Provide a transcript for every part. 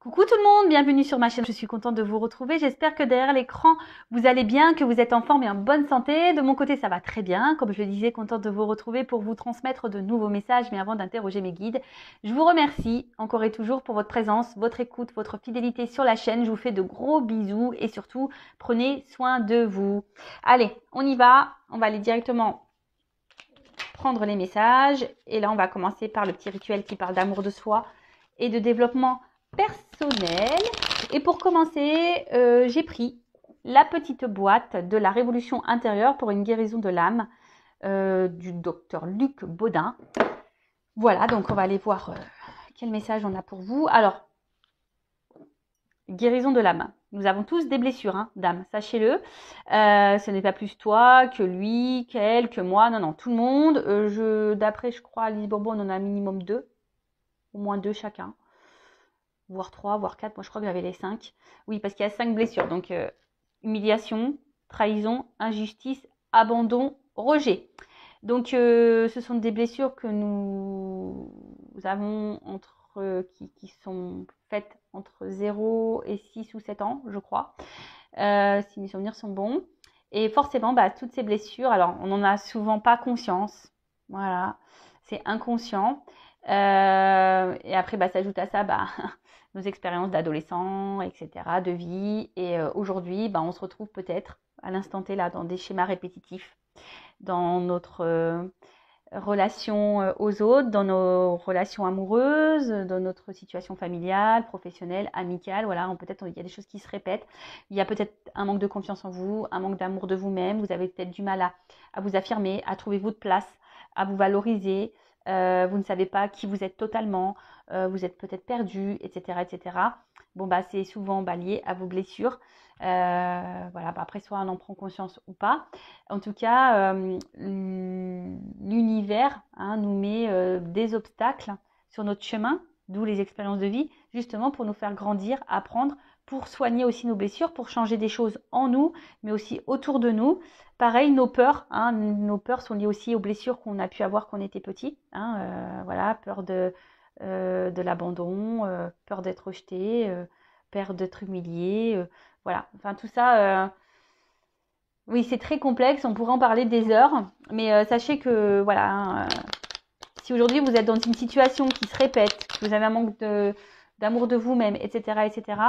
Coucou tout le monde, bienvenue sur ma chaîne, je suis contente de vous retrouver, j'espère que derrière l'écran vous allez bien, que vous êtes en forme et en bonne santé. De mon côté ça va très bien, comme je le disais, contente de vous retrouver pour vous transmettre de nouveaux messages, mais avant d'interroger mes guides, je vous remercie encore et toujours pour votre présence, votre écoute, votre fidélité sur la chaîne. Je vous fais de gros bisous et surtout prenez soin de vous. Allez, on y va, on va aller directement prendre les messages et là on va commencer par le petit rituel qui parle d'amour de soi et de développement personnel. Et pour commencer, j'ai pris la petite boîte de la révolution intérieure pour une guérison de l'âme du docteur Luc Baudin. Voilà, donc on va aller voir quel message on a pour vous. Alors, guérison de l'âme. Nous avons tous des blessures, hein, d'âme, sachez-le. Ce n'est pas plus toi que lui, qu'elle, que moi. Non, non, tout le monde. D'après, je crois, à Lise Bourbon, on en a un minimum 2. Au moins 2 chacun. Voire 3, voire 4. Moi, je crois que j'avais les 5. Oui, parce qu'il y a 5 blessures. Donc, humiliation, trahison, injustice, abandon, rejet. Donc, ce sont des blessures que nous avons qui sont faites entre 0 et 6 ou 7 ans, je crois, si mes souvenirs sont bons. Et forcément, toutes ces blessures, alors, on n'en a souvent pas conscience. Voilà, c'est inconscient. Et après, s'ajoute à ça, nos expériences d'adolescents, etc., de vie. Et aujourd'hui, on se retrouve peut-être à l'instant T là dans des schémas répétitifs, dans notre relation aux autres, dans nos relations amoureuses, dans notre situation familiale, professionnelle, amicale. Voilà, peut-être il y a des choses qui se répètent. Il y a peut-être un manque de confiance en vous, un manque d'amour de vous-même. Vous avez peut-être du mal à vous affirmer, à trouver votre place, à vous valoriser. Vous ne savez pas qui vous êtes totalement, vous êtes peut-être perdu, etc., etc. Bon, c'est souvent lié à vos blessures. Voilà, après, soit on en prend conscience ou pas. En tout cas, l'univers nous met des obstacles sur notre chemin, d'où les expériences de vie, justement pour nous faire grandir, apprendre, pour soigner aussi nos blessures, pour changer des choses en nous, mais aussi autour de nous. Pareil, nos peurs sont liées aussi aux blessures qu'on a pu avoir quand on était petit. Voilà, peur de l'abandon, peur d'être rejeté, peur d'être humilié. Voilà, enfin tout ça, oui, c'est très complexe, on pourrait en parler des heures, mais sachez que voilà, si aujourd'hui vous êtes dans une situation qui se répète, que vous avez un manque d'amour de vous-même, etc., etc.,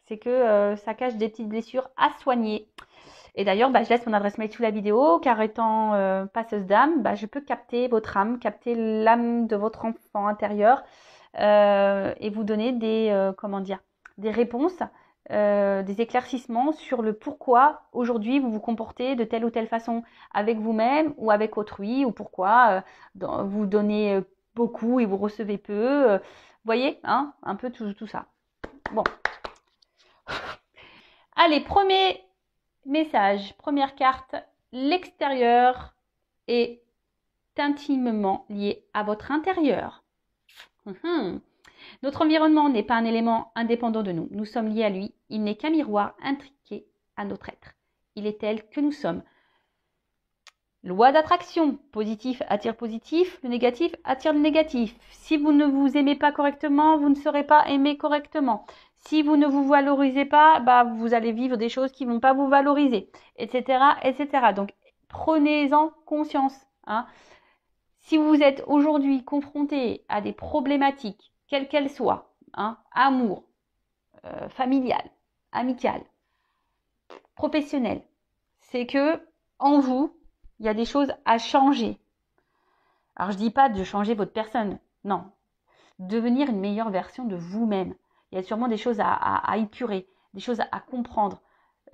c'est que ça cache des petites blessures à soigner. Et d'ailleurs, je laisse mon adresse mail sous la vidéo, car étant passeuse d'âme, je peux capter votre âme, capter l'âme de votre enfant intérieur et vous donner des réponses, des éclaircissements sur le pourquoi aujourd'hui vous vous comportez de telle ou telle façon avec vous-même ou avec autrui, ou pourquoi vous donnez beaucoup et vous recevez peu. Voyez, un peu tout ça. Bon. Allez, premier message, première carte, l'extérieur est intimement lié à votre intérieur. Notre environnement n'est pas un élément indépendant de nous. Nous sommes liés à lui. Il n'est qu'un miroir intriqué à notre être. Il est tel que nous sommes. Loi d'attraction. Positif attire positif. Le négatif attire le négatif. Si vous ne vous aimez pas correctement, vous ne serez pas aimé correctement. Si vous ne vous valorisez pas, vous allez vivre des choses qui ne vont pas vous valoriser, etc., etc. Donc, prenez-en conscience. Si vous êtes aujourd'hui confronté à des problématiques, quelles qu'elles soient, amour, familial, amical, professionnel, c'est que en vous, il y a des choses à changer. Alors, je ne dis pas de changer votre personne, non. Devenir une meilleure version de vous-même. Il y a sûrement des choses à épurer, des choses à comprendre.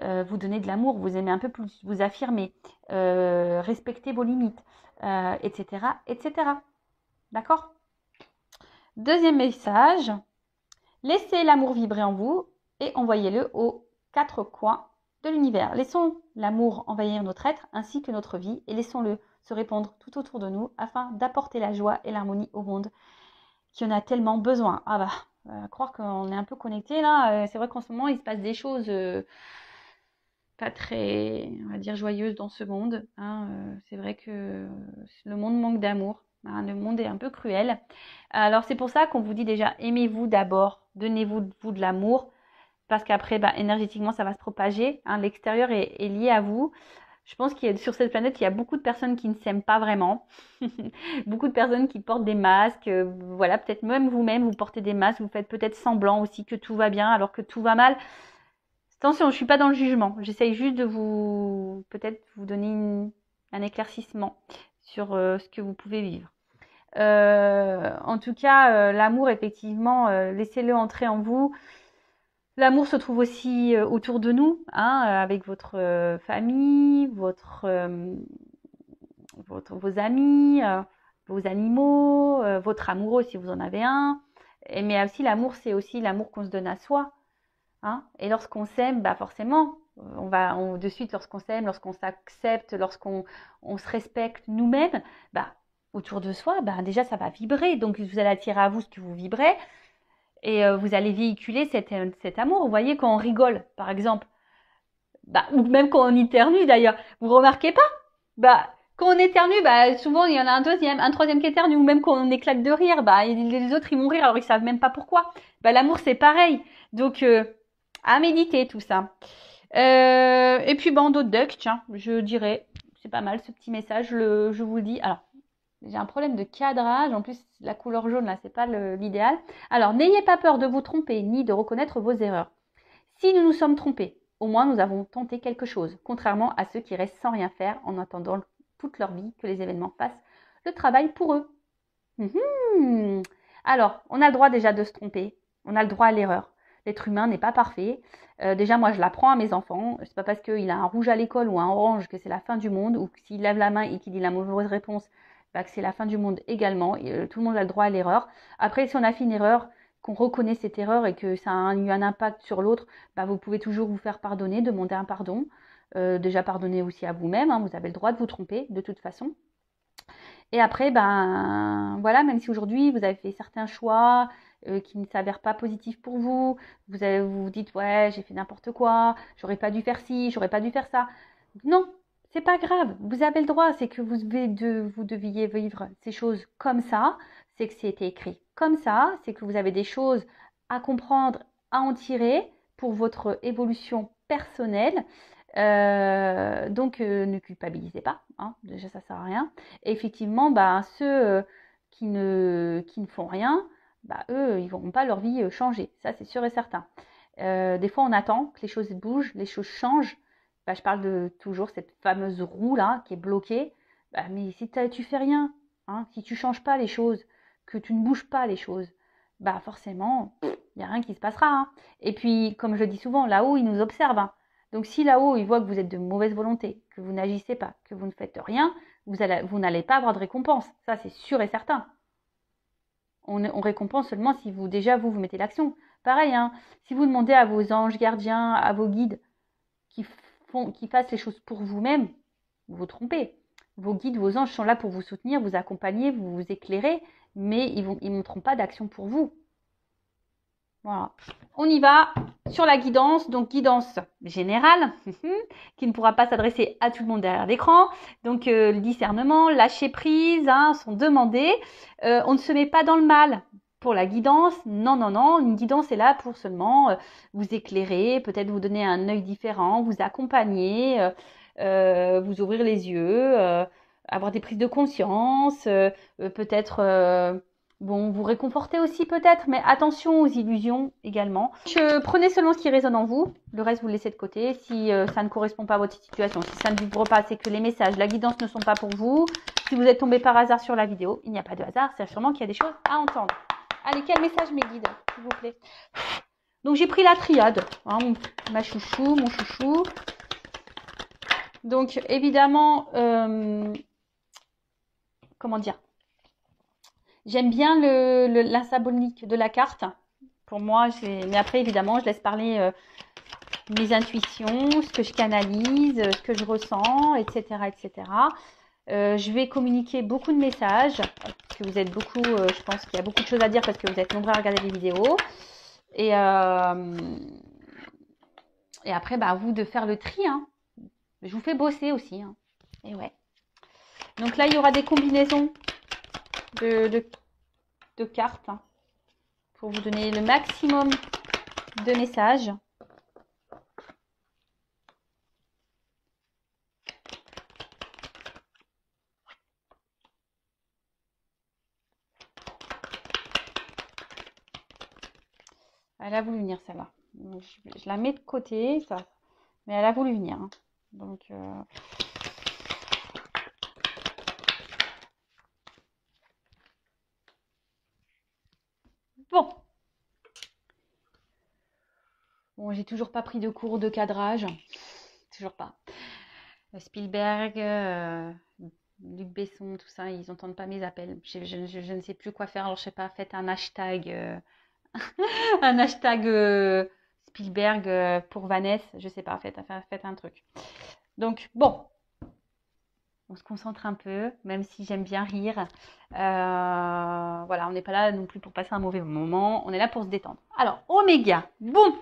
Vous donner de l'amour, vous aimer un peu plus, vous affirmer, respecter vos limites, etc., etc. D'accord ? Deuxième message, laissez l'amour vibrer en vous et envoyez-le aux 4 coins de l'univers. Laissons l'amour envahir notre être ainsi que notre vie et laissons-le se répandre tout autour de nous afin d'apporter la joie et l'harmonie au monde qui en a tellement besoin. Croire qu'on est un peu connecté là, c'est vrai qu'en ce moment il se passe des choses pas très, on va dire, joyeuses dans ce monde. C'est vrai que le monde manque d'amour. Hein, le monde est un peu cruel. Alors c'est pour ça qu'on vous dit déjà, aimez-vous d'abord, donnez-vous de l'amour, parce qu'après, énergétiquement, ça va se propager. Hein, l'extérieur est lié à vous. Je pense qu'il y a sur cette planète, il y a beaucoup de personnes qui ne s'aiment pas vraiment. Beaucoup de personnes qui portent des masques. Voilà, peut-être même vous-même, vous portez des masques. Vous faites peut-être semblant aussi que tout va bien alors que tout va mal. Attention, je suis pas dans le jugement. J'essaye juste de peut-être vous donner un éclaircissement sur ce que vous pouvez vivre. En tout cas, l'amour, effectivement, laissez-le entrer en vous. L'amour se trouve aussi autour de nous, hein, avec votre famille, vos amis, vos animaux, votre amoureux si vous en avez un. Mais aussi l'amour, c'est aussi l'amour qu'on se donne à soi. Hein. Et lorsqu'on s'aime, forcément, de suite, lorsqu'on s'aime, lorsqu'on s'accepte, lorsqu'on se respecte nous-mêmes, autour de soi, déjà ça va vibrer. Donc vous allez attirer à vous ce que vous vibrez. Et vous allez véhiculer cet amour. Vous voyez, quand on rigole, par exemple, ou même quand on éternue d'ailleurs, vous remarquez pas? Quand on éternue, souvent il y en a un troisième qui éternue, ou même quand on éclate de rire, les autres ils vont rire alors ils savent même pas pourquoi. L'amour c'est pareil. Donc à méditer tout ça. Et puis bandeau de duck, tiens, je dirais, c'est pas mal ce petit message, je vous le dis. Alors, j'ai un problème de cadrage. En plus, la couleur jaune, là, c'est pas l'idéal. Alors, n'ayez pas peur de vous tromper ni de reconnaître vos erreurs. Si nous nous sommes trompés, au moins nous avons tenté quelque chose, contrairement à ceux qui restent sans rien faire en attendant toute leur vie que les événements fassent le travail pour eux. Alors, on a le droit déjà de se tromper. On a le droit à l'erreur. L'être humain n'est pas parfait. Déjà, moi, je l'apprends à mes enfants. C'est pas parce qu'il a un rouge à l'école ou un orange que c'est la fin du monde, ou s'il lève la main et qu'il dit la mauvaise réponse, que c'est la fin du monde également. Et, tout le monde a le droit à l'erreur. Après, si on a fait une erreur, qu'on reconnaît cette erreur et que ça a eu un impact sur l'autre, vous pouvez toujours vous faire pardonner, demander un pardon. Déjà, pardonner aussi à vous-même. Hein, vous avez le droit de vous tromper, de toute façon. Et après, voilà, même si aujourd'hui, vous avez fait certains choix qui ne s'avèrent pas positifs pour vous, vous dites, ouais, j'ai fait n'importe quoi, j'aurais pas dû faire ci, j'aurais pas dû faire ça. Non, c'est pas grave, vous avez le droit, c'est que vous deviez vivre ces choses comme ça, c'est que c'était écrit comme ça, c'est que vous avez des choses à comprendre, à en tirer pour votre évolution personnelle. Donc ne culpabilisez pas, hein, déjà ça sert à rien. Et effectivement, ceux qui ne font rien, eux, ils n'auront pas leur vie changer, ça c'est sûr et certain. Des fois on attend que les choses bougent, les choses changent. Je parle de toujours cette fameuse roue là qui est bloquée. Mais si tu fais rien, hein, si tu changes pas les choses, que tu ne bouges pas les choses, forcément, il n'y a rien qui se passera. Hein. Et puis, comme je dis souvent, là-haut, ils nous observent. Hein. Donc si là-haut, ils voient que vous êtes de mauvaise volonté, que vous n'agissez pas, que vous ne faites rien, vous n'allez pas avoir de récompense. Ça, c'est sûr et certain. On récompense seulement si vous mettez l'action. Pareil, hein, si vous demandez à vos anges gardiens, à vos guides qui fassent les choses pour vous-même, vous vous trompez. Vos guides, vos anges sont là pour vous soutenir, vous accompagner, vous éclairer, mais ils ne montreront pas d'action pour vous. Voilà. On y va sur la guidance, donc guidance générale, qui ne pourra pas s'adresser à tout le monde derrière l'écran. Donc le discernement, lâcher prise, hein, sont demandés. On ne se met pas dans le mal pour la guidance. Non, non, non. Une guidance est là pour seulement vous éclairer, peut-être vous donner un œil différent, vous accompagner, vous ouvrir les yeux, avoir des prises de conscience, peut-être... vous réconforter aussi peut-être, mais attention aux illusions également. Prenez selon ce qui résonne en vous, le reste vous le laissez de côté. Si ça ne correspond pas à votre situation, si ça ne vibre pas, c'est que les messages, la guidance ne sont pas pour vous. Si vous êtes tombé par hasard sur la vidéo, il n'y a pas de hasard, c'est sûrement qu'il y a des choses à entendre. Allez, quel message mes guides, s'il vous plaît? Donc j'ai pris la triade, hein, mon chouchou. Donc évidemment, comment dire? J'aime bien la symbolique de la carte. Pour moi, mais après, évidemment, je laisse parler mes intuitions, ce que je canalise, ce que je ressens, etc. etc. Je vais communiquer beaucoup de messages, parce que vous êtes beaucoup, je pense qu'il y a beaucoup de choses à dire, parce que vous êtes nombreux à regarder les vidéos. Et après, à vous de faire le tri. Hein. Je vous fais bosser aussi. Hein. Et ouais. Donc là, il y aura des combinaisons de cartes hein, pour vous donner le maximum de messages. Elle a voulu venir celle-là. Je la mets de côté, ça. Mais elle a voulu venir. Hein. Donc, bon. Bon, j'ai toujours pas pris de cours de cadrage. Toujours pas. Spielberg, Luc Besson, tout ça, ils n'entendent pas mes appels. Je ne sais plus quoi faire. Alors, je sais pas, faites un hashtag. Un hashtag Spielberg pour Vanessa. Je sais pas, faites un truc. Donc, bon. On se concentre un peu, même si j'aime bien rire. Voilà, on n'est pas là non plus pour passer un mauvais moment. On est là pour se détendre. Alors, Oméga. Bon.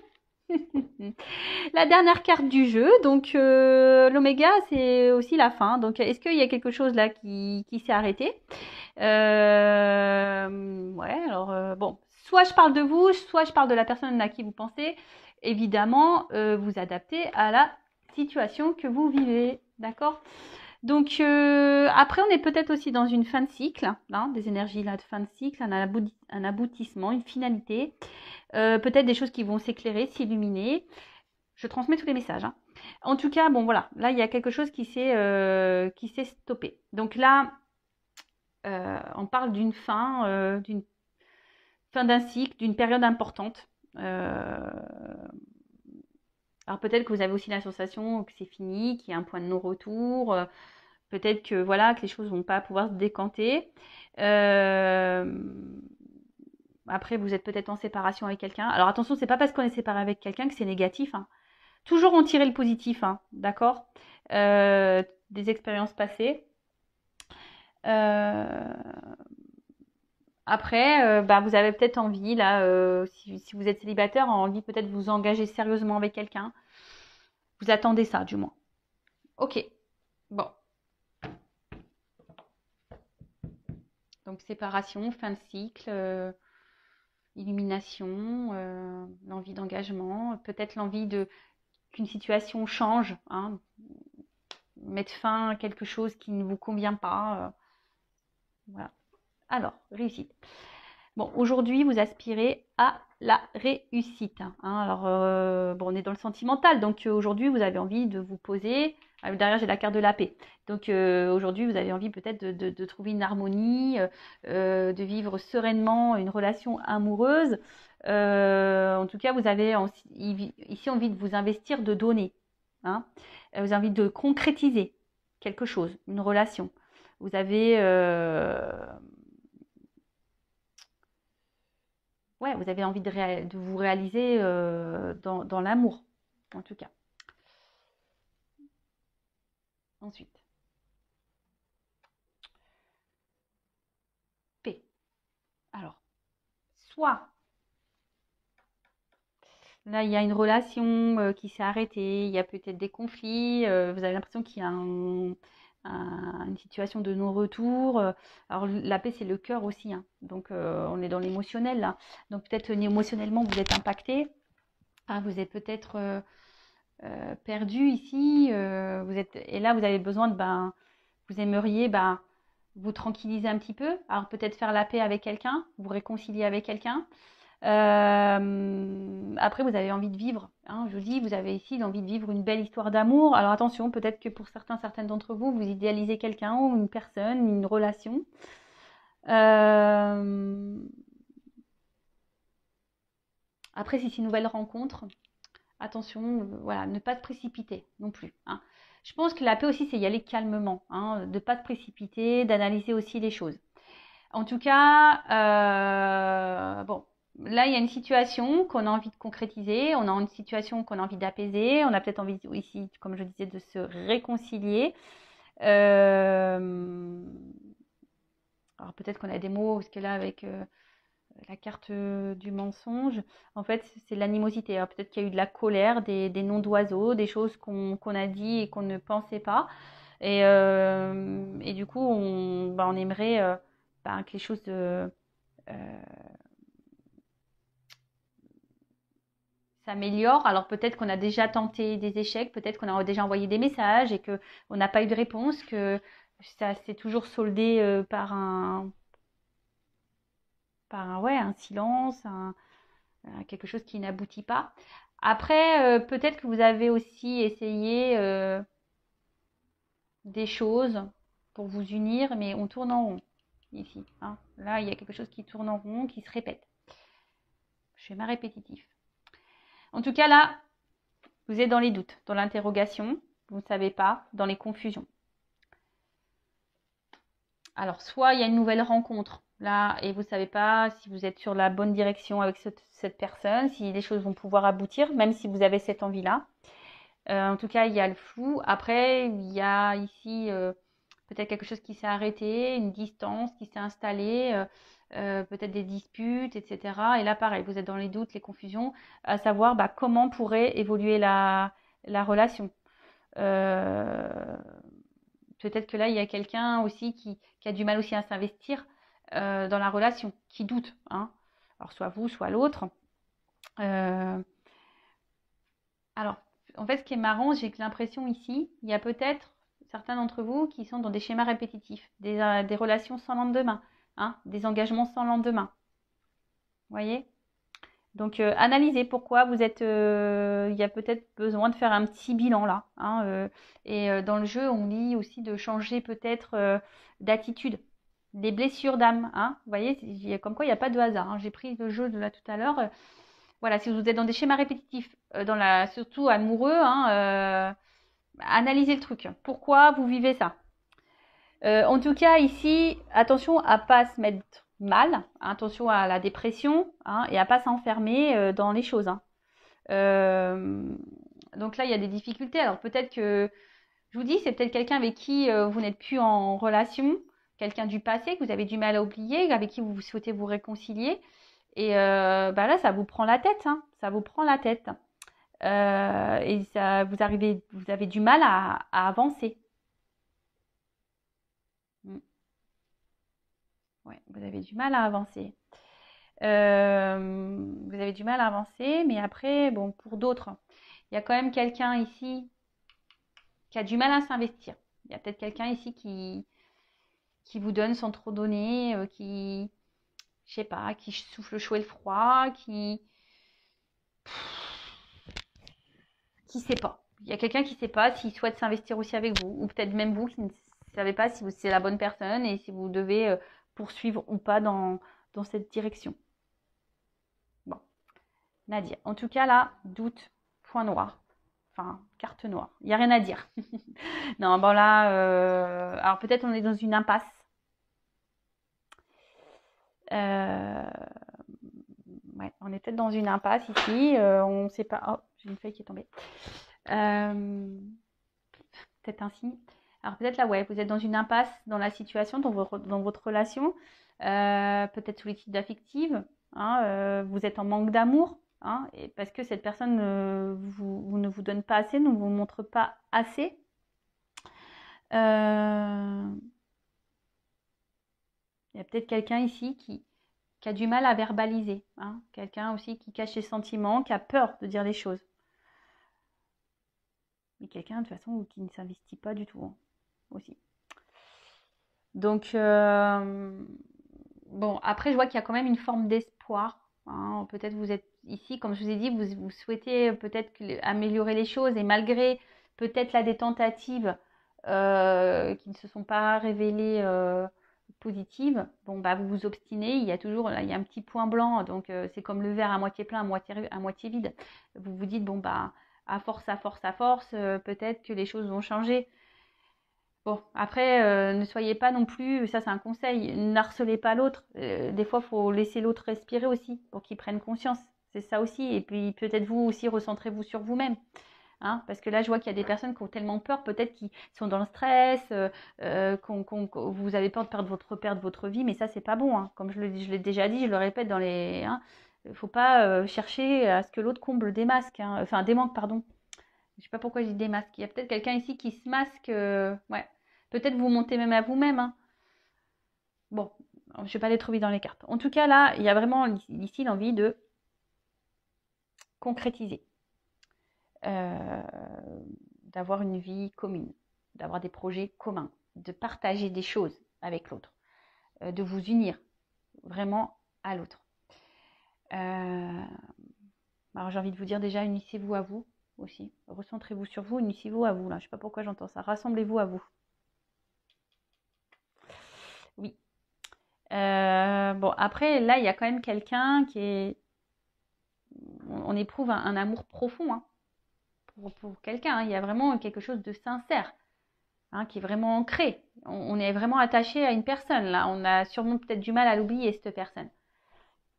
La dernière carte du jeu. Donc, l'Oméga, c'est aussi la fin. Donc, est-ce qu'il y a quelque chose là qui s'est arrêté? Ouais, alors, bon. Soit je parle de vous, soit je parle de la personne à qui vous pensez. Évidemment, vous adaptez à la situation que vous vivez. D'accord? Donc, après, on est peut-être aussi dans une fin de cycle, hein, des énergies là de fin de cycle, un aboutissement, une finalité. Peut-être des choses qui vont s'éclairer, s'illuminer. Je transmets tous les messages. Hein. En tout cas, bon, voilà. Là, il y a quelque chose qui s'est stoppé. Donc là, on parle d'une fin d'un cycle, d'une période importante. Alors peut-être que vous avez aussi la sensation que c'est fini, qu'il y a un point de non-retour. Peut-être que voilà que les choses vont pas pouvoir se décanter. Après, vous êtes peut-être en séparation avec quelqu'un. Alors attention, c'est pas parce qu'on est séparé avec quelqu'un que c'est négatif. Hein. Toujours en tirer le positif, hein, d'accord des expériences passées. Après, vous avez peut-être envie, là, si vous êtes célibataire, envie peut-être de vous engager sérieusement avec quelqu'un. Vous attendez ça, du moins. Ok. Bon. Donc, séparation, fin de cycle, illumination, l'envie d'engagement, peut-être l'envie qu'une situation change, hein, mettre fin à quelque chose qui ne vous convient pas. Voilà. Alors, réussite. Bon, aujourd'hui, vous aspirez à la réussite. Hein. Alors, bon, on est dans le sentimental, donc aujourd'hui, vous avez envie de vous poser. Derrière, j'ai la carte de la paix. Donc, aujourd'hui, vous avez envie peut-être de trouver une harmonie, de vivre sereinement une relation amoureuse. En tout cas, vous avez ici envie de vous investir, de donner. Hein. Vous avez envie de concrétiser quelque chose, une relation. Vous avez... ouais, vous avez envie de vous réaliser dans l'amour, en tout cas. Ensuite, P. Alors, soit là, il y a une relation qui s'est arrêtée, il y a peut-être des conflits, vous avez l'impression qu'il y a une situation de non-retour. Alors, la paix, c'est le cœur aussi, hein. Donc on est dans l'émotionnel là. Donc peut-être émotionnellement, vous êtes impacté. Ah, vous êtes peut-être perdu ici. Et là, vous avez besoin vous aimeriez vous tranquilliser un petit peu. Alors peut-être faire la paix avec quelqu'un, vous réconcilier avec quelqu'un. Après, vous avez envie de vivre. Hein, je vous dis, vous avez ici envie de vivre une belle histoire d'amour. Alors attention, peut-être que pour certaines d'entre vous, vous idéalisez quelqu'un ou une personne, une relation. Après, si c'est une nouvelle rencontre, attention, voilà, ne pas se précipiter non plus. Hein. Je pense que la paix aussi, c'est y aller calmement, hein, de ne pas se précipiter, d'analyser aussi les choses. En tout cas, bon, là, il y a une situation qu'on a envie de concrétiser, on a une situation qu'on a envie d'apaiser, on a peut-être envie ici, comme je disais, de se réconcilier. Alors peut-être qu'on a des mots, parce que là, avec la carte du mensonge, en fait, c'est l'animosité. Alors peut-être qu'il y a eu de la colère, des noms d'oiseaux, des choses qu'on a dit et qu'on ne pensait pas. Et du coup, on aimerait que les choses s'améliorent. Alors peut-être qu'on a déjà tenté des échecs, peut-être qu'on a déjà envoyé des messages et qu'on n'a pas eu de réponse, que ça s'est toujours soldé par un silence, quelque chose qui n'aboutit pas. Après, peut-être que vous avez aussi essayé des choses pour vous unir, mais on tourne en rond ici. Hein. Là, il y a quelque chose qui tourne en rond, qui se répète. Schéma répétitif. En tout cas, là, vous êtes dans les doutes, dans l'interrogation, vous ne savez pas, dans les confusions. Alors, soit il y a une nouvelle rencontre, là, et vous ne savez pas si vous êtes sur la bonne direction avec cette personne, si les choses vont pouvoir aboutir, même si vous avez cette envie-là. En tout cas, il y a le flou. Après, il y a ici peut-être quelque chose qui s'est arrêté, une distance qui s'est installée, peut-être des disputes, etc. Et là, pareil, vous êtes dans les doutes, les confusions, à savoir comment pourrait évoluer la relation. Peut-être que là, il y a quelqu'un aussi qui a du mal aussi à s'investir dans la relation, qui doute. Hein. Alors, soit vous, soit l'autre. Alors, en fait, ce qui est marrant, j'ai l'impression ici, il y a peut-être certains d'entre vous qui sont dans des schémas répétitifs, des relations sans lendemain, hein, des engagements sans lendemain. Vous voyez? Donc, analysez pourquoi vous êtes. Il y a peut-être besoin de faire un petit bilan là. Hein, et dans le jeu, on lit aussi de changer peut-être d'attitude. Des blessures d'âme. Hein, vous voyez, comme quoi il n'y a pas de hasard. Hein. J'ai pris le jeu de là tout à l'heure. Voilà, si vous êtes dans des schémas répétitifs, surtout amoureux, hein, analysez le truc. Pourquoi vous vivez ça? En tout cas, ici, attention à pas se mettre mal, attention à la dépression, hein, et à pas s'enfermer dans les choses. Hein. Donc là, il y a des difficultés. Alors peut-être que, je vous dis, c'est peut-être quelqu'un avec qui vous n'êtes plus en relation, quelqu'un du passé que vous avez du mal à oublier, avec qui vous souhaitez vous réconcilier. Et là, ça vous prend la tête, hein, ça vous prend la tête. Et ça, vous avez du mal à avancer. Ouais, vous avez du mal à avancer. Vous avez du mal à avancer, mais après, bon, pour d'autres, il y a quand même quelqu'un ici qui a du mal à s'investir. Il y a peut-être quelqu'un ici qui vous donne sans trop donner, je sais pas, qui souffle le chaud et le froid, qui sait pas. Il y a quelqu'un qui sait pas s'il souhaite s'investir aussi avec vous, ou peut-être même vous qui ne savez pas si c'est la bonne personne et si vous devez poursuivre ou pas dans cette direction. Bon, Nadia. En tout cas, là, doute, point noir. Enfin, carte noire. Il n'y a rien à dire. Non, bon là, alors peut-être on est dans une impasse. Ouais, on est peut-être dans une impasse ici. On ne sait pas. Oh, j'ai une feuille qui est tombée. Peut-être un signe. Alors peut-être là, ouais, vous êtes dans une impasse dans la situation, dans votre relation. Peut-être sous les titres d'affective. Hein, vous êtes en manque d'amour. Hein, et parce que cette personne ne vous donne pas assez, ne vous montre pas assez. Il y a peut-être quelqu'un ici qui a du mal à verbaliser. Hein, quelqu'un aussi qui cache ses sentiments, qui a peur de dire les choses. Mais quelqu'un de toute façon qui ne s'investit pas du tout hein, aussi. Donc, bon, après je vois qu'il y a quand même une forme d'espoir. Hein, peut-être vous êtes ici, comme je vous ai dit, vous souhaitez peut-être améliorer les choses et malgré peut-être là des tentatives qui ne se sont pas révélées positives, bon bah vous vous obstinez, il y a toujours là, il y a un petit point blanc, donc c'est comme le verre à moitié plein, à moitié vide. Vous vous dites bon bah à force, peut-être que les choses vont changer. Bon, après, ne soyez pas non plus, ça c'est un conseil, n'harcelez pas l'autre. Des fois, il faut laisser l'autre respirer aussi pour qu'il prenne conscience. C'est ça aussi. Et puis peut-être vous aussi, recentrez-vous sur vous-même. Hein, parce que là, je vois qu'il y a des personnes qui ont tellement peur, peut-être qui sont dans le stress, vous avez peur de perdre votre vie, mais ça, c'est pas bon. Hein. Comme je l'ai déjà dit, je le répète dans les. Hein, faut pas chercher à ce que l'autre comble des masques, hein, enfin des manques, pardon. Je sais pas pourquoi je dis des masques. Il y a peut-être quelqu'un ici qui se masque. Ouais. Peut-être vous montez même à vous-même. Hein. Bon, Je ne vais pas aller trop vite dans les cartes. En tout cas, là, il y a vraiment ici l'envie de concrétiser, d'avoir une vie commune, d'avoir des projets communs, de partager des choses avec l'autre, de vous unir vraiment à l'autre. Alors j'ai envie de vous dire déjà, unissez-vous à vous aussi. Recentrez-vous sur vous, unissez-vous à vous. Là, je ne sais pas pourquoi j'entends ça. Rassemblez-vous à vous. Oui. Bon, après, là, il y a quand même quelqu'un qui est... On éprouve un amour profond hein, pour quelqu'un. Hein. Il y a vraiment quelque chose de sincère hein, qui est vraiment ancré. On est vraiment attaché à une personne. Là, on a sûrement peut-être du mal à l'oublier, cette personne.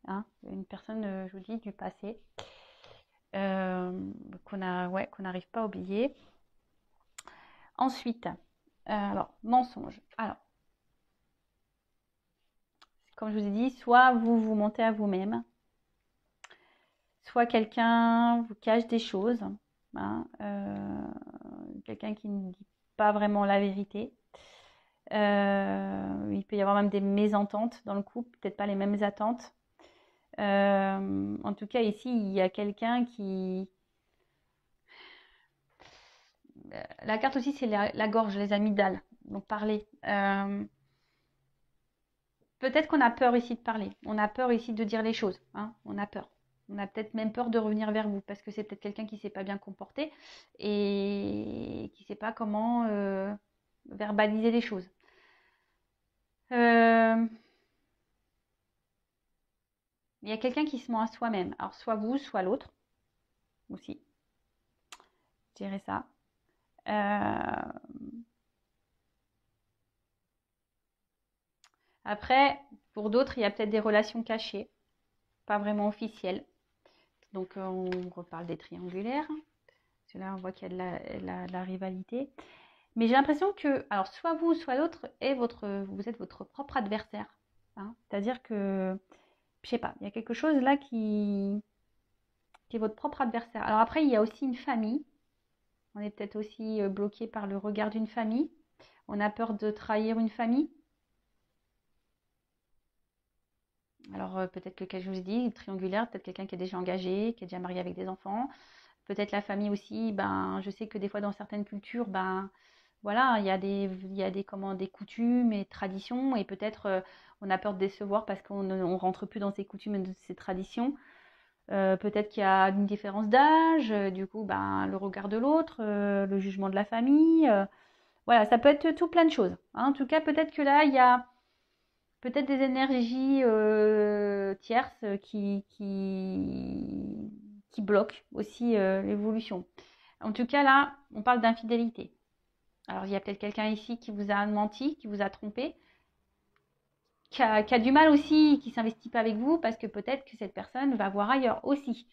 Hein, une personne, je vous dis, du passé. Qu'on n'arrive pas à oublier. Ensuite, alors, mensonge. Alors, comme je vous ai dit, soit vous vous mentez à vous-même, soit quelqu'un vous cache des choses, hein, quelqu'un qui ne dit pas vraiment la vérité. Il peut y avoir même des mésententes dans le couple, peut-être pas les mêmes attentes. En tout cas, ici, il y a quelqu'un qui... La carte aussi, c'est la gorge, les amygdales. Donc, parler. Peut-être qu'on a peur ici de parler. On a peur ici de dire les choses. Hein. On a peur. On a peut-être même peur de revenir vers vous parce que c'est peut-être quelqu'un qui ne s'est pas bien comporté et qui ne sait pas comment verbaliser les choses. Il y a quelqu'un qui se ment à soi-même. Alors, soit vous, soit l'autre aussi. Je dirais ça. Après, pour d'autres, il y a peut-être des relations cachées, pas vraiment officielles. Donc, on reparle des triangulaires. Parce que là, on voit qu'il y a de la rivalité. Mais j'ai l'impression que, alors, soit vous, soit l'autre, vous êtes votre propre adversaire. Hein. C'est-à-dire que, je sais pas, il y a quelque chose là qui est votre propre adversaire. Alors après, il y a aussi une famille. On est peut-être aussi bloqué par le regard d'une famille. On a peur de trahir une famille. Alors peut-être que, je vous ai dit, triangulaire, peut-être quelqu'un qui est déjà engagé, qui est déjà marié avec des enfants. Peut-être la famille aussi, ben, je sais que des fois dans certaines cultures, ben, voilà, il y a des coutumes et traditions et peut-être on a peur de décevoir parce qu'on ne rentre plus dans ces coutumes et dans ces traditions. Peut-être qu'il y a une différence d'âge, du coup, ben, le regard de l'autre, le jugement de la famille. Voilà, ça peut être tout plein de choses. Hein. En tout cas, peut-être que là, il y a peut-être des énergies tierces qui bloquent aussi l'évolution. En tout cas, là, on parle d'infidélité. Alors, il y a peut-être quelqu'un ici qui vous a menti, qui vous a trompé, qui a du mal aussi, qui ne s'investit pas avec vous, parce que peut-être que cette personne va voir ailleurs aussi.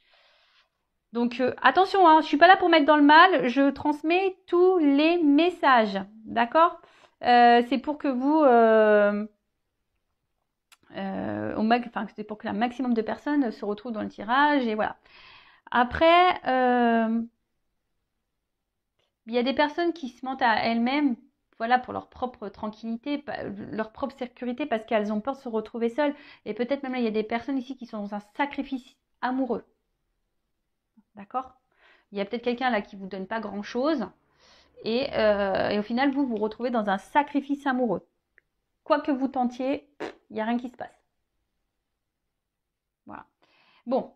Donc, attention, hein, je ne suis pas là pour mettre dans le mal, je transmets tous les messages, d'accord c'est pour que vous... c'est pour que un maximum de personnes se retrouvent dans le tirage, et voilà. Après, il y a des personnes qui se mentent à elles-mêmes, voilà, pour leur propre tranquillité, leur propre sécurité, parce qu'elles ont peur de se retrouver seules. Et peut-être même là, il y a des personnes ici qui sont dans un sacrifice amoureux. D'accord? Il y a peut-être quelqu'un là qui vous donne pas grand-chose, et au final, vous vous retrouvez dans un sacrifice amoureux. Quoi que vous tentiez, il n'y a rien qui se passe. Voilà. Bon.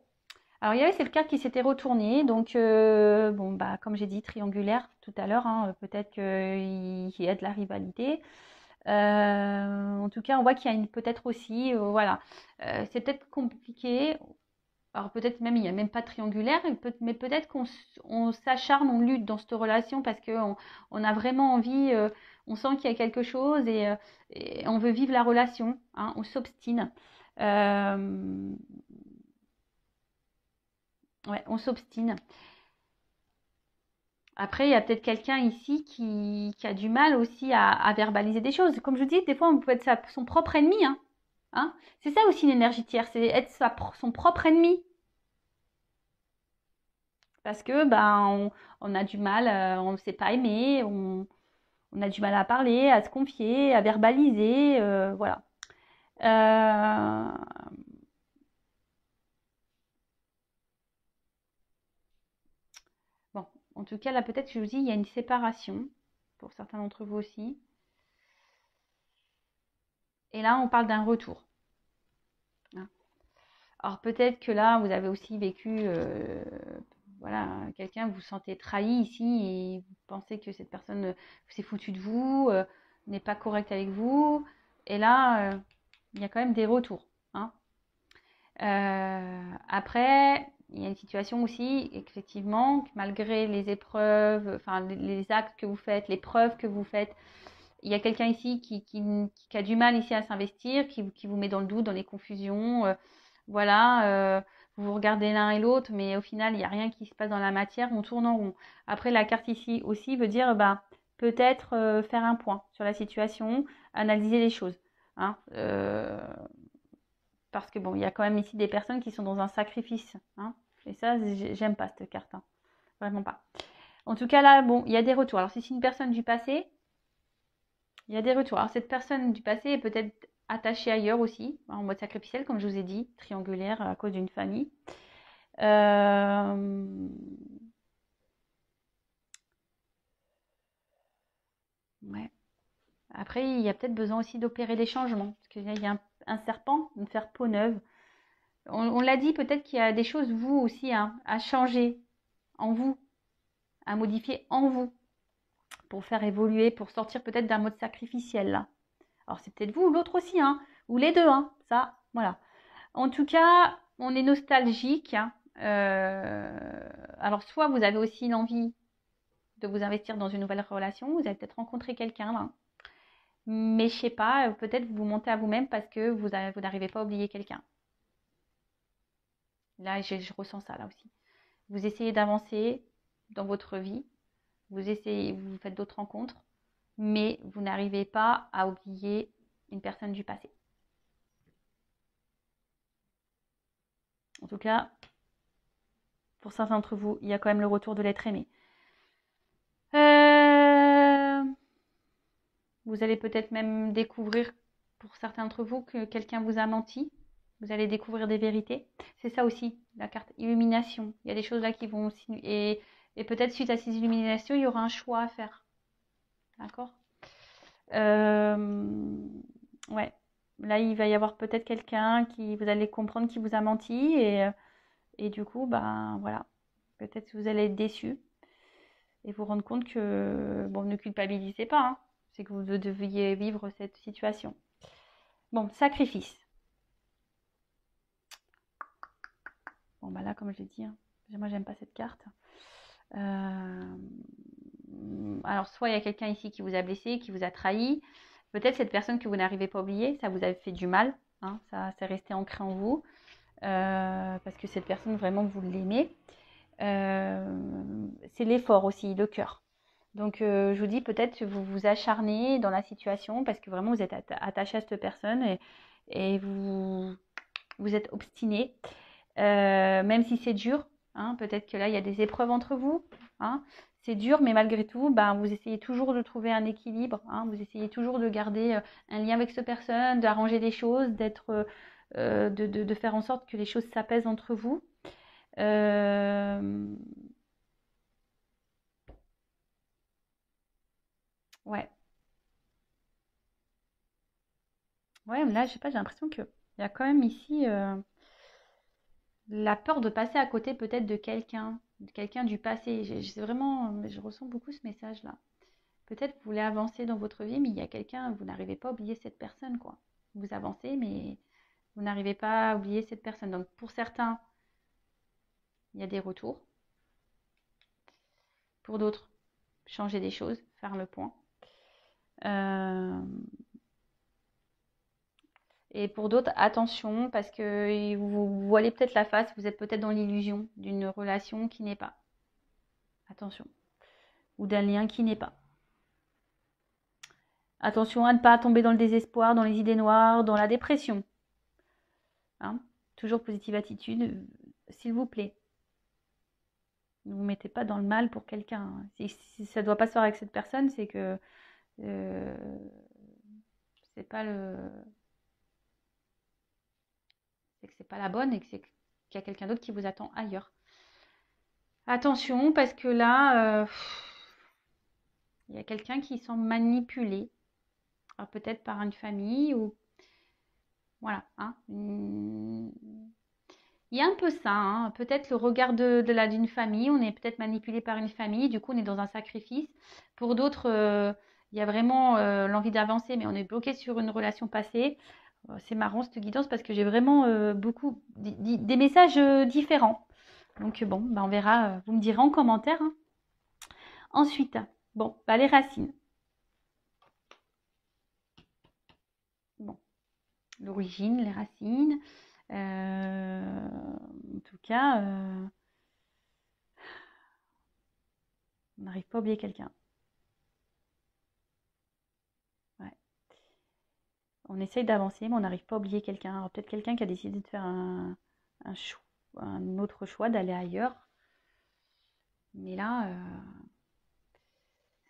Alors, il y avait cette carte qui s'était retournée. Donc, bon, bah, comme j'ai dit, triangulaire tout à l'heure. Hein, peut-être qu'il y a de la rivalité. En tout cas, on voit qu'il y a peut-être aussi, voilà. C'est peut-être compliqué. Alors, peut-être même, il n'y a même pas de triangulaire. Mais peut-être qu'on s'acharne, on lutte dans cette relation parce qu'on a vraiment envie, on sent qu'il y a quelque chose et on veut vivre la relation. Hein, on s'obstine. Ouais, on s'obstine. Après, il y a peut-être quelqu'un ici qui a du mal aussi à verbaliser des choses. Comme je vous dis, des fois, on peut être son propre ennemi. Hein. C'est ça aussi l'énergie tiers, c'est être son propre ennemi. Parce que on a du mal, on ne sait pas aimer, on a du mal à parler, à se confier, à verbaliser. Voilà. Euh, Bon, en tout cas, là, peut-être, je vous dis, il y a une séparation, pour certains d'entre vous aussi. Et là, on parle d'un retour, hein. Alors, peut-être que là, vous avez aussi vécu, voilà, quelqu'un, vous vous sentez trahi ici et vous pensez que cette personne s'est foutue de vous, n'est pas correcte avec vous. Et là, il y a quand même des retours, hein. Après, il y a une situation aussi, effectivement, que malgré les épreuves, enfin les actes que vous faites, les preuves que vous faites, il y a quelqu'un ici qui a du mal ici à s'investir, qui vous met dans le doute, dans les confusions. Voilà, vous vous regardez l'un et l'autre, mais au final, il n'y a rien qui se passe dans la matière, on tourne en rond. Après, la carte ici aussi veut dire bah, peut-être faire un point sur la situation, analyser les choses, hein. Parce que bon, il y a quand même ici des personnes qui sont dans un sacrifice, hein. Et ça, j'aime pas cette carte, hein. Vraiment pas. En tout cas, là, bon, il y a des retours. Alors, si c'est une personne du passé, il y a des retours. Alors, cette personne du passé est peut-être attachée ailleurs aussi, en mode sacrificiel, comme je vous ai dit, triangulaire à cause d'une famille. Ouais. Après, il y a peut-être besoin aussi d'opérer des changements. Parce qu'il y a un serpent, de faire peau neuve. On l'a dit, peut-être qu'il y a des choses, vous aussi, hein, à changer en vous, à modifier en vous, pour faire évoluer, pour sortir peut-être d'un mode sacrificiel là. Alors c'est peut-être vous ou l'autre aussi, hein, ou les deux, hein, ça, voilà. En tout cas, on est nostalgique, hein. Alors soit vous avez aussi l'envie de vous investir dans une nouvelle relation, vous avez peut-être rencontré quelqu'un là, mais je sais pas, peut-être vous montez à vous-même parce que vous n'arrivez pas à oublier quelqu'un. Là, je ressens ça là aussi. Vous essayez d'avancer dans votre vie, vous faites d'autres rencontres, mais vous n'arrivez pas à oublier une personne du passé. En tout cas, pour certains d'entre vous, il y a quand même le retour de l'être aimé. Euh, Vous allez peut-être même découvrir, pour certains d'entre vous, que quelqu'un vous a menti. Vous allez découvrir des vérités. C'est ça aussi, la carte illumination. Il y a des choses là qui vont aussi... Et peut-être suite à ces illuminations, il y aura un choix à faire. D'accord. Ouais. Là, il va y avoir peut-être quelqu'un qui, vous allez comprendre, qui vous a menti. Et du coup, ben voilà. Peut-être que vous allez être déçu et vous rendre compte que, bon, ne culpabilisez pas, hein. C'est que vous deviez vivre cette situation. Bon, sacrifice. Bon, bah là, comme je l'ai dit, hein, moi, j'aime pas cette carte. Alors, soit il y a quelqu'un ici qui vous a blessé, qui vous a trahi. Peut-être cette personne que vous n'arrivez pas à oublier, ça vous a fait du mal, hein, ça c'est resté ancré en vous. Parce que cette personne, vraiment, vous l'aimez. C'est l'effort aussi, le cœur. Donc, je vous dis, peut-être que vous vous acharnez dans la situation parce que vraiment, vous êtes attaché à cette personne et vous êtes obstiné. Même si c'est dur, hein, peut-être que là, il y a des épreuves entre vous, hein. C'est dur, mais malgré tout, ben, vous essayez toujours de trouver un équilibre, hein, vous essayez toujours de garder un lien avec cette personne, d'arranger les choses, de faire en sorte que les choses s'apaisent entre vous. Euh, ouais, ouais, mais là, je sais pas, j'ai l'impression que il y a quand même ici la peur de passer à côté peut-être de quelqu'un du passé. Je ressens beaucoup ce message-là. Peut-être que vous voulez avancer dans votre vie, mais il y a quelqu'un, vous n'arrivez pas à oublier cette personne, quoi. Vous avancez, mais vous n'arrivez pas à oublier cette personne. Donc pour certains, il y a des retours. Pour d'autres, changer des choses, faire le point. Euh, Et pour d'autres, attention, parce que vous voilez peut-être la face, vous êtes peut-être dans l'illusion d'une relation qui n'est pas. Attention. Ou d'un lien qui n'est pas. Attention à ne pas tomber dans le désespoir, dans les idées noires, dans la dépression. Hein, toujours positive attitude, s'il vous plaît. Ne vous mettez pas dans le mal pour quelqu'un, hein. Si ça ne doit pas se faire avec cette personne, c'est que c'est pas le. c'est que c'est pas la bonne et qu'il y a quelqu'un d'autre qui vous attend ailleurs. Attention, parce que là, il y a quelqu'un qui semble manipulé. Alors peut-être par une famille ou... Voilà. Hein. Il y a un peu ça. Hein. Peut-être le regard d'une famille. On est peut-être manipulé par une famille. Du coup, on est dans un sacrifice. Pour d'autres, il y a vraiment l'envie d'avancer, mais on est bloqué sur une relation passée. C'est marrant cette guidance parce que j'ai vraiment beaucoup des messages différents. Donc bon, bah, on verra. Vous me direz en commentaire. Hein. Ensuite, bon, bah, les racines. Bon, l'origine, les racines. En tout cas, on n'arrive pas à oublier quelqu'un. Ouais. On essaye d'avancer, mais on n'arrive pas à oublier quelqu'un. Alors peut-être quelqu'un qui a décidé de faire un autre choix, d'aller ailleurs. Mais là,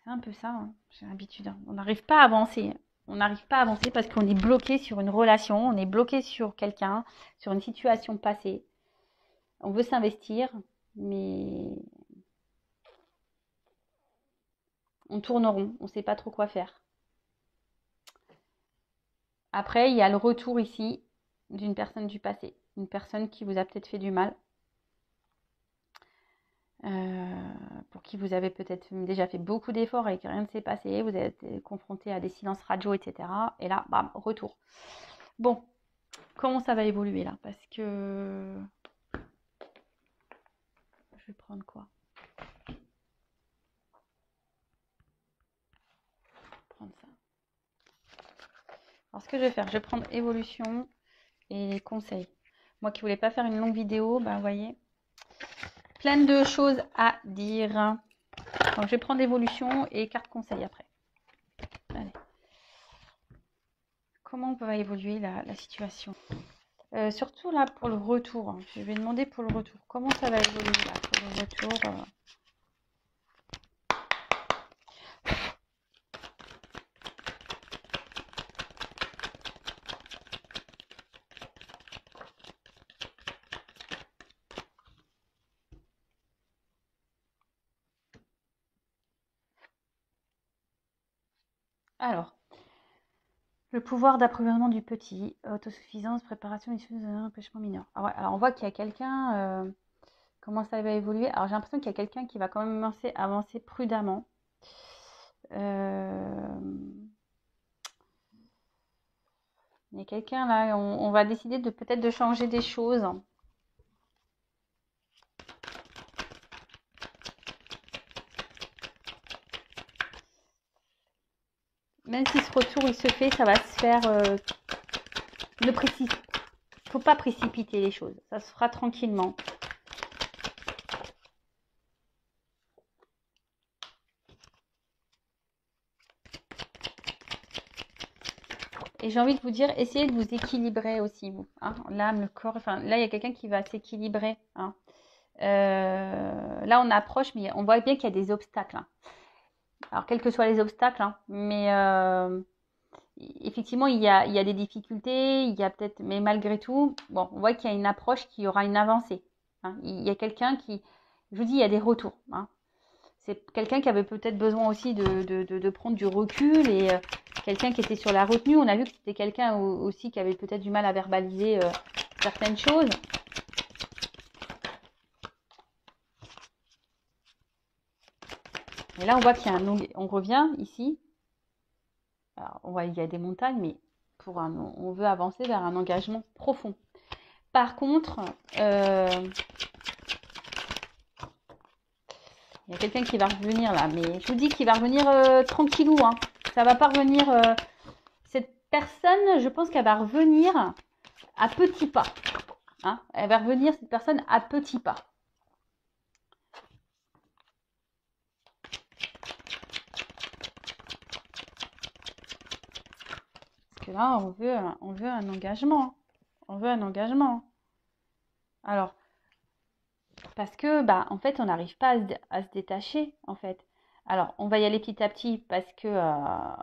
c'est un peu ça. Hein. J'ai l'habitude. Hein. On n'arrive pas à avancer. On n'arrive pas à avancer parce qu'on est bloqué sur une relation, on est bloqué sur quelqu'un, sur une situation passée. On veut s'investir, mais on tourne rond, on ne sait pas trop quoi faire. Après, il y a le retour ici d'une personne du passé, une personne qui vous a peut-être fait du mal, pour qui vous avez peut-être déjà fait beaucoup d'efforts et que rien ne s'est passé, vous êtes confronté à des silences radio, etc. Et là, bam, retour. Bon, comment ça va évoluer là? Parce que... Je vais prendre quoi? Prendre ça. Alors ce que je vais faire, je vais prendre évolution et conseils. Moi qui voulais pas faire une longue vidéo, bah vous voyez, plein de choses à dire. Donc je vais prendre évolution et carte conseil après. Allez. Comment va évoluer la situation? Surtout là pour le retour. Hein. Je vais demander pour le retour. Comment ça va évoluer là pour le retour Alors, le pouvoir d'approvisionnement du petit, autosuffisance, préparation issues d'un empêchement mineur. Alors on voit qu'il y a quelqu'un, comment ça va évoluer. Alors j'ai l'impression qu'il y a quelqu'un qui va quand même avancer prudemment. Il y a quelqu'un là, on va décider de peut-être de changer des choses. Même si ce retour il se fait, ça va se faire. Ne faut pas précipiter les choses. Ça se fera tranquillement. Et j'ai envie de vous dire, essayez de vous équilibrer aussi, vous. Hein, l'âme, le corps. Enfin, là, il y a quelqu'un qui va s'équilibrer. Hein. Là, on approche, mais on voit bien qu'il y a des obstacles. Hein. Alors, quels que soient les obstacles, hein, mais effectivement, il y a des difficultés, il y a peut-être, mais malgré tout, bon, on voit qu'il y a une approche, qu'il y aura une avancée. Hein. Il y a quelqu'un qui, je vous dis, il y a des retours. Hein. C'est quelqu'un qui avait peut-être besoin aussi de prendre du recul et quelqu'un qui était sur la retenue. On a vu que c'était quelqu'un aussi qui avait peut-être du mal à verbaliser certaines choses. Et là, on voit qu'il y a on revient ici. Alors, on voit qu'il y a des montagnes, mais on veut avancer vers un engagement profond. Par contre, il y a quelqu'un qui va revenir là, mais je vous dis qu'il va revenir tranquillou. Hein. Ça va pas revenir. Cette personne, je pense qu'elle va revenir à petits pas. Hein. Elle va revenir, cette personne, à petits pas. Là, on veut un engagement. On veut un engagement. Alors, parce que, bah, en fait, on n'arrive pas à se détacher, en fait. Alors, on va y aller petit à petit parce que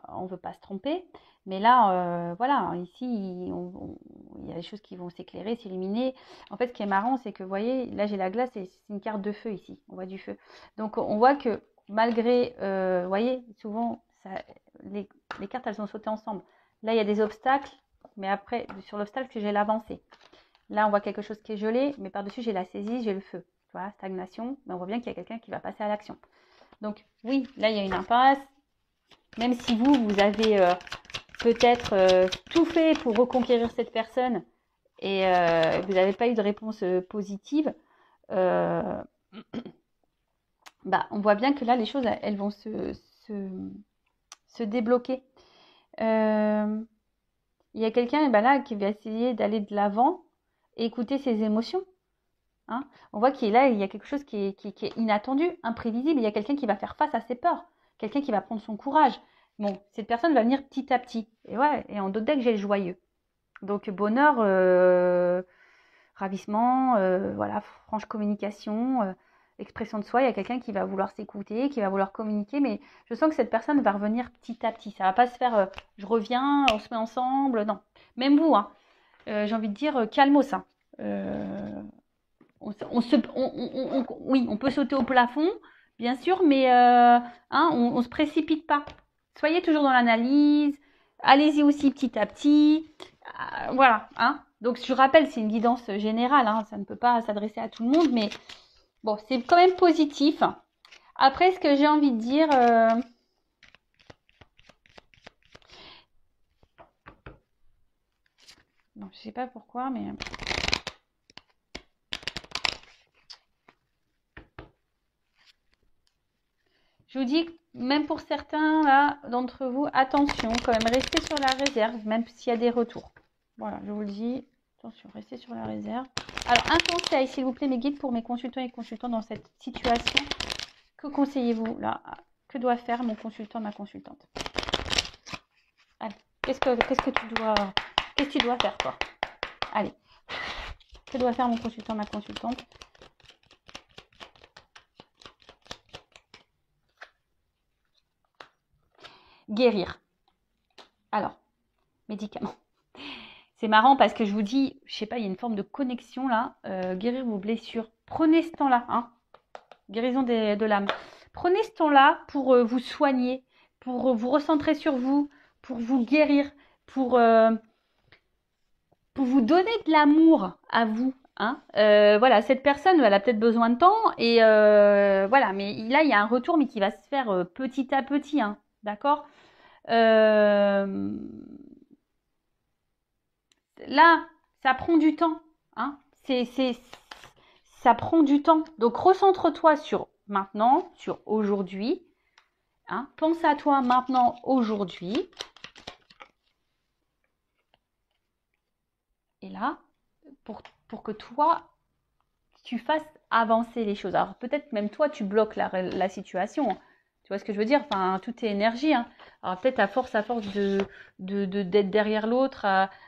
on veut pas se tromper. Mais là, voilà, ici, il y a des choses qui vont s'éclairer, s'illuminer. En fait, ce qui est marrant, c'est que, vous voyez, là, j'ai la glace et c'est une carte de feu ici. On voit du feu. Donc, on voit que malgré, vous voyez, souvent, les, les cartes, elles ont sauté ensemble. Là, il y a des obstacles, mais après, sur l'obstacle, j'ai l'avancée. Là, on voit quelque chose qui est gelé, mais par-dessus, j'ai la saisie, j'ai le feu. Voilà, stagnation. Mais on voit bien qu'il y a quelqu'un qui va passer à l'action. Donc, oui, là, il y a une impasse. Même si vous avez peut-être tout fait pour reconquérir cette personne et vous n'avez pas eu de réponse positive, bah, on voit bien que là, les choses, elles vont se débloquer. Il y a quelqu'un là qui va essayer d'aller de l'avant et écouter ses émotions. Hein. On voit qu'il y a quelque chose qui est inattendu, imprévisible. Il y a quelqu'un qui va faire face à ses peurs, quelqu'un qui va prendre son courage. Bon, cette personne va venir petit à petit. Et ouais, et en d'autres decks, j'ai le joyeux. Donc bonheur, ravissement, voilà, franche communication, expression de soi. Il y a quelqu'un qui va vouloir s'écouter, qui va vouloir communiquer, mais je sens que cette personne va revenir petit à petit. Ça va pas se faire, je reviens, on se met ensemble. Non, même vous, hein, j'ai envie de dire, calmos, hein. Oui, on peut sauter au plafond, bien sûr, mais hein, on ne se précipite pas. Soyez toujours dans l'analyse. Allez-y aussi petit à petit. Voilà. Hein. Donc, je rappelle, c'est une guidance générale. Hein, ça ne peut pas s'adresser à tout le monde, mais bon, c'est quand même positif. Après, ce que j'ai envie de dire... non, je ne sais pas pourquoi, mais... Je vous dis, même pour certains là d'entre vous, attention, quand même, restez sur la réserve, même s'il y a des retours. Voilà, je vous le dis, attention, restez sur la réserve. Alors, un conseil, s'il vous plaît, mes guides, pour mes consultants et consultantes dans cette situation. Que conseillez-vous là? Que doit faire mon consultant, ma consultante? Allez, qu'est-ce que tu dois faire, toi? Allez, que doit faire mon consultant, ma consultante? Guérir. Alors, médicaments. C'est marrant parce que je vous dis, je sais pas, il y a une forme de connexion là. Guérir vos blessures. Prenez ce temps-là, hein. Guérison de l'âme. Prenez ce temps-là pour vous soigner, pour vous recentrer sur vous, pour vous guérir, pour vous donner de l'amour à vous. Hein. Voilà, cette personne, elle a peut-être besoin de temps et voilà, mais là, il y a un retour, mais qui va se faire petit à petit, hein, d'accord. Là, ça prend du temps. Hein. Ça prend du temps. Donc, recentre-toi sur maintenant, sur aujourd'hui. Hein. Pense à toi maintenant, aujourd'hui. Et là, pour que toi, tu fasses avancer les choses. Alors, peut-être même toi, tu bloques la situation. Tu vois ce que je veux dire? Enfin, tout est énergie. Hein. Alors, peut-être à force d'être derrière l'autre,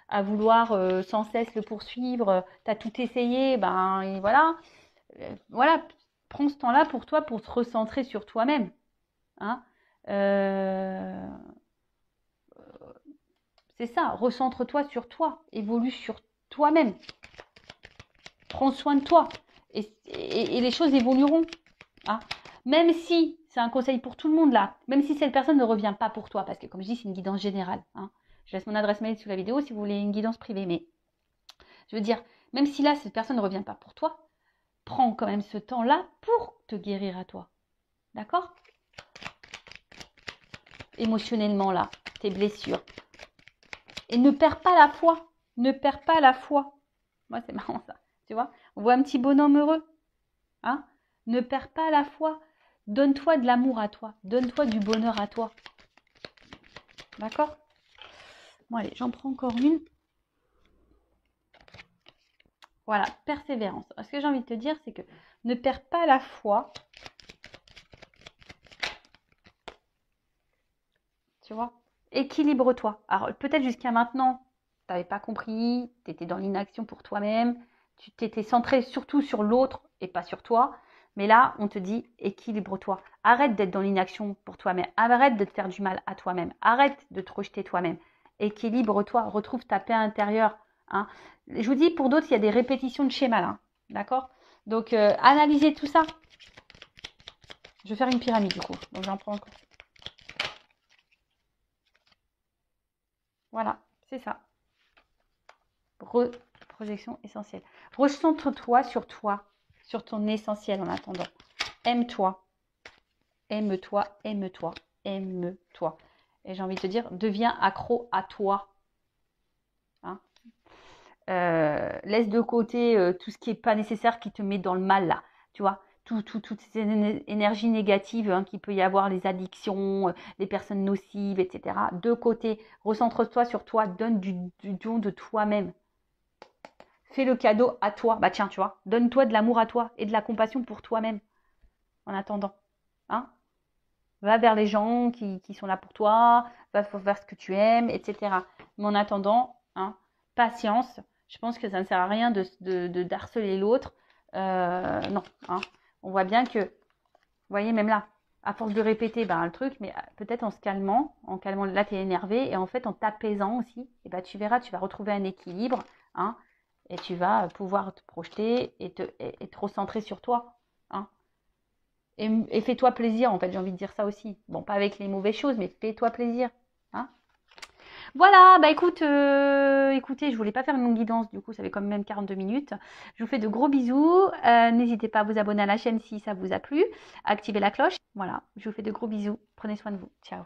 à vouloir sans cesse le poursuivre, tu as tout essayé, ben et voilà. Voilà, prends ce temps-là pour toi, pour te recentrer sur toi-même. Hein. C'est ça, recentre-toi sur toi, évolue sur toi-même. Prends soin de toi et les choses évolueront. Hein. Même si, c'est un conseil pour tout le monde là, même si cette personne ne revient pas pour toi, parce que comme je dis, c'est une guidance générale. Hein. Je laisse mon adresse mail sous la vidéo si vous voulez une guidance privée, mais je veux dire, même si là, cette personne ne revient pas pour toi, prends quand même ce temps-là pour te guérir à toi. D'accord? Émotionnellement là, tes blessures. Et ne perds pas la foi. Ne perds pas la foi. Moi, c'est marrant ça. Tu vois? On voit un petit bonhomme heureux. Hein? Ne perds pas la foi. Donne-toi de l'amour à toi. Donne-toi du bonheur à toi. D'accord? Bon, allez, j'en prends encore une. Voilà, persévérance. Ce que j'ai envie de te dire, c'est que ne perds pas la foi. Tu vois? Équilibre-toi. Alors, peut-être jusqu'à maintenant, tu n'avais pas compris, tu étais dans l'inaction pour toi-même, tu t'étais centré surtout sur l'autre et pas sur toi. Mais là, on te dit équilibre-toi. Arrête d'être dans l'inaction pour toi-même. Arrête de te faire du mal à toi-même. Arrête de te rejeter toi-même. Équilibre-toi. Retrouve ta paix intérieure. Hein. Je vous dis, pour d'autres, il y a des répétitions de schémas là. D'accord? Donc, analysez tout ça. Je vais faire une pyramide du coup. Donc, j'en prends encore. Voilà, c'est ça. Projection essentielle. Recentre-toi, sur ton essentiel en attendant. Aime-toi. Aime-toi, aime-toi, aime-toi. Et j'ai envie de te dire, deviens accro à toi. Hein. Laisse de côté tout ce qui n'est pas nécessaire, qui te met dans le mal là. Tu vois, toutes ces énergies négatives hein, qu'il peut y avoir, les addictions, les personnes nocives, etc. De côté, recentre-toi sur toi, donne du don de toi-même. Fais le cadeau à toi. Bah tiens, tu vois, donne-toi de l'amour à toi et de la compassion pour toi-même en attendant. Hein. Va vers les gens qui sont là pour toi, va vers ce que tu aimes, etc. Mais en attendant, hein, patience. Je pense que ça ne sert à rien d'harceler l'autre. Non. Hein. On voit bien que, vous voyez, même là, à force de répéter le truc, mais peut-être en calmant, là tu es énervé, et en fait en t'apaisant aussi, et ben, tu verras, tu vas retrouver un équilibre, hein, et tu vas pouvoir te projeter et te recentrer sur toi. Hein. Et fais-toi plaisir, en fait, j'ai envie de dire ça aussi. Bon, pas avec les mauvaises choses, mais fais-toi plaisir. Hein. Voilà, bah écoutez, je voulais pas faire une longue guidance, du coup, ça fait quand même 42 minutes. Je vous fais de gros bisous. N'hésitez pas à vous abonner à la chaîne si ça vous a plu. Activez la cloche. Voilà, je vous fais de gros bisous. Prenez soin de vous. Ciao.